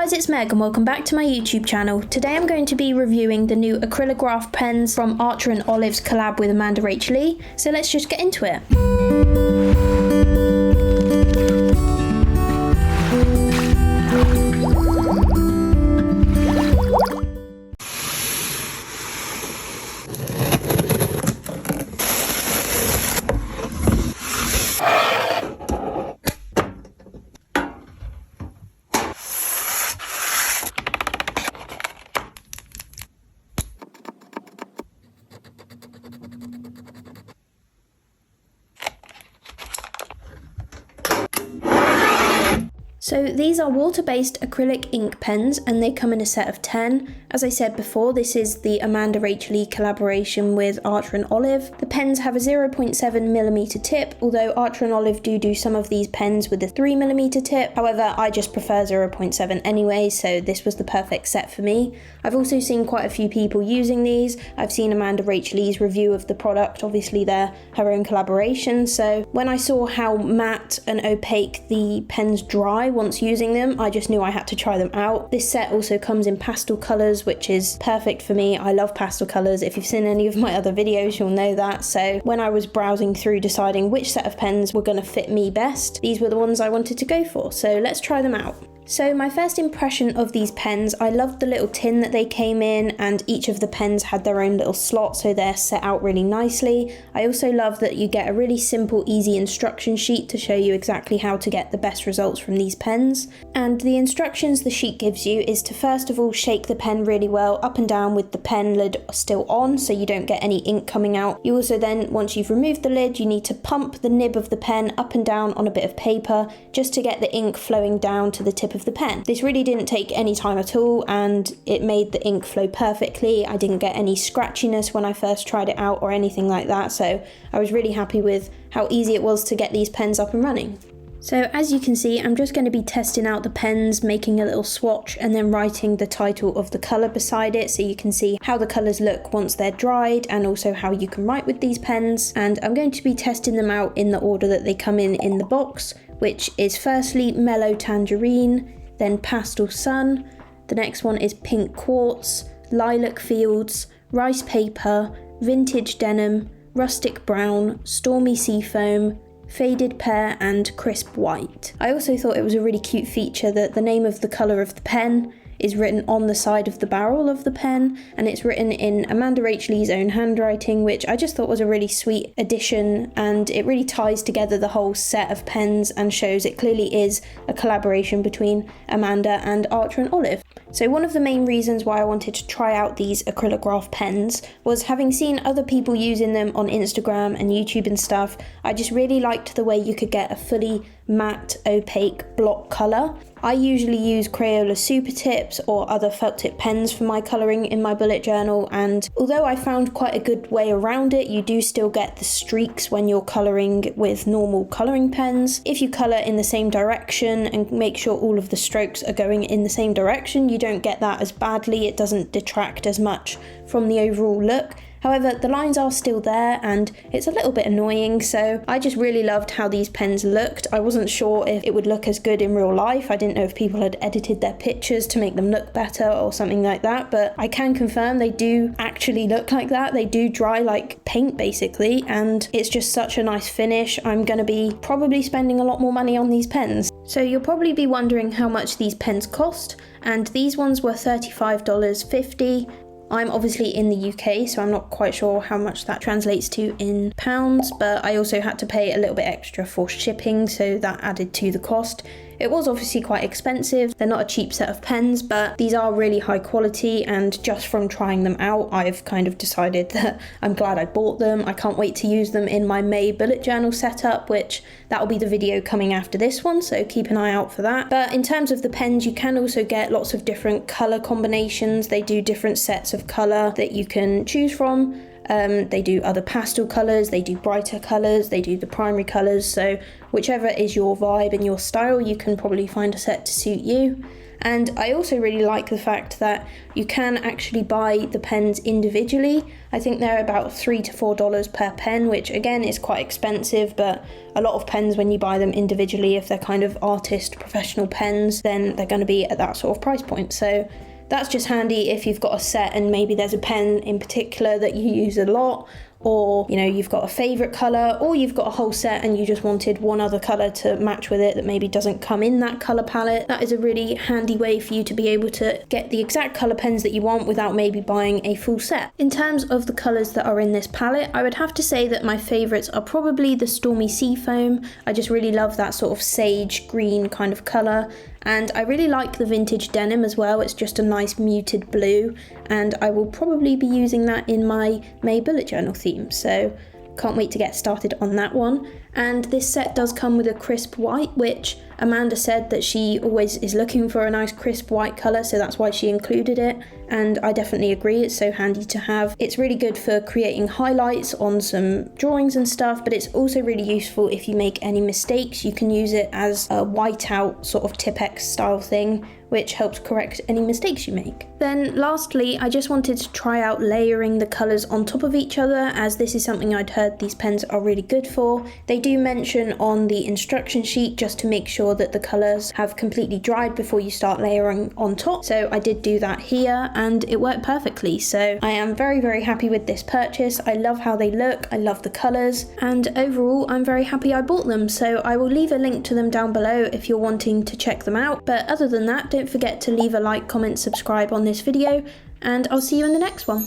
guys, it's Meg and welcome back to my YouTube channel. Today I'm going to be reviewing the new Acrylograph pens from Archer and Olive's collab with Amanda Rach Lee, so let's just get into it. So these are water-based acrylic ink pens and they come in a set of 10. As I said before, this is the Amanda Rach Lee collaboration with Archer and Olive. The pens have a 0.7mm tip, although Archer and Olive do some of these pens with a 3mm tip. However, I just prefer 0.7 anyway, so this was the perfect set for me. I've also seen quite a few people using these. I've seen Amanda Rach Lee's review of the product. Obviously they're her own collaboration, so when I saw how matte and opaque the pens dry once using them, I just knew I had to try them out. This set also comes in pastel colours, which is perfect for me. I love pastel colours. If you've seen any of my other videos, you'll know that. So when I was browsing through deciding which set of pens were going to fit me best, these were the ones I wanted to go for. So let's try them out. So my first impression of these pens, I loved the little tin that they came in, and each of the pens had their own little slot, so they're set out really nicely. I also love that you get a really simple, easy instruction sheet to show you exactly how to get the best results from these pens. And the instructions the sheet gives you is to first of all shake the pen really well up and down with the pen lid still on so you don't get any ink coming out. You also then, once you've removed the lid, you need to pump the nib of the pen up and down on a bit of paper just to get the ink flowing down to the tip of the pen. This really didn't take any time at all and it made the ink flow perfectly. I didn't get any scratchiness when I first tried it out or anything like that, so I was really happy with how easy it was to get these pens up and running. So as you can see, I'm just going to be testing out the pens, making a little swatch and then writing the title of the colour beside it so you can see how the colours look once they're dried and also how you can write with these pens. And I'm going to be testing them out in the order that they come in the box, which is firstly Mellow Tangerine, then Pastel Sun, the next one is Pink Quartz, Lilac Fields, Rice Paper, Vintage Denim, Rustic Brown, Stormy Seafoam, Faded Pear and Crisp White. I also thought it was a really cute feature that the name of the colour of the pen is written on the side of the barrel of the pen, and it's written in Amanda Rach Lee's own handwriting, which I just thought was a really sweet addition, and it really ties together the whole set of pens and shows it clearly is a collaboration between Amanda and Archer and Olive. So one of the main reasons why I wanted to try out these Acrylograph pens was having seen other people using them on Instagram and YouTube and stuff. I just really liked the way you could get a fully matte opaque block colour. I usually use Crayola Super Tips or other felt tip pens for my colouring in my bullet journal, and although I found quite a good way around it, you do still get the streaks when you're colouring with normal colouring pens. If you colour in the same direction and make sure all of the strokes are going in the same direction, you don't get that as badly. It doesn't detract as much from the overall look. However, the lines are still there and it's a little bit annoying, so I just really loved how these pens looked. I wasn't sure if it would look as good in real life. I didn't know if people had edited their pictures to make them look better or something like that, but I can confirm they do actually look like that. They do dry like paint basically, and it's just such a nice finish. I'm going to be probably spending a lot more money on these pens. So you'll probably be wondering how much these pens cost, and these ones were $35.50. I'm obviously in the UK, so I'm not quite sure how much that translates to in pounds, but I also had to pay a little bit extra for shipping, so that added to the cost. It was obviously quite expensive. They're not a cheap set of pens, but these are really high quality, and just from trying them out, I've kind of decided that I'm glad I bought them. I can't wait to use them in my May bullet journal setup, which that'll be the video coming after this one, so keep an eye out for that. But in terms of the pens, you can also get lots of different colour combinations. They do different sets of colour that you can choose from. They do other pastel colours, they do brighter colours, they do the primary colours, so whichever is your vibe and your style, you can probably find a set to suit you. And I also really like the fact that you can actually buy the pens individually. I think they're about $3 to $4 per pen, which again is quite expensive, but a lot of pens, when you buy them individually, if they're kind of artist professional pens, then they're going to be at that sort of price point. So that's just handy if you've got a set and maybe there's a pen in particular that you use a lot, or you've got a favourite colour, or you've got a whole set and you just wanted one other colour to match with it that maybe doesn't come in that colour palette. That is a really handy way for you to be able to get the exact colour pens that you want without maybe buying a full set. In terms of the colours that are in this palette, I would have to say that my favourites are probably the Stormy Seafoam. I just really love that sort of sage green kind of colour. And I really like the Vintage Denim as well. It's just a nice muted blue, and I will probably be using that in my May bullet journal theme, so can't wait to get started on that one. And this set does come with a crisp white, which Amanda said that she always is looking for a nice crisp white colour, so that's why she included it, and I definitely agree, it's so handy to have. It's really good for creating highlights on some drawings and stuff, but it's also really useful if you make any mistakes. You can use it as a whiteout sort of Tipp-Ex style thing, which helps correct any mistakes you make. Then lastly, I just wanted to try out layering the colours on top of each other, as this is something I'd heard these pens are really good for. They do mention on the instruction sheet just to make sure that the colours have completely dried before you start layering on top, so I did do that here and it worked perfectly. So I am very, very happy with this purchase. I love how they look, I love the colours, and overall I'm very happy I bought them, so I will leave a link to them down below if you're wanting to check them out. But other than that, don't forget to leave a like, comment, subscribe on this video, and I'll see you in the next one.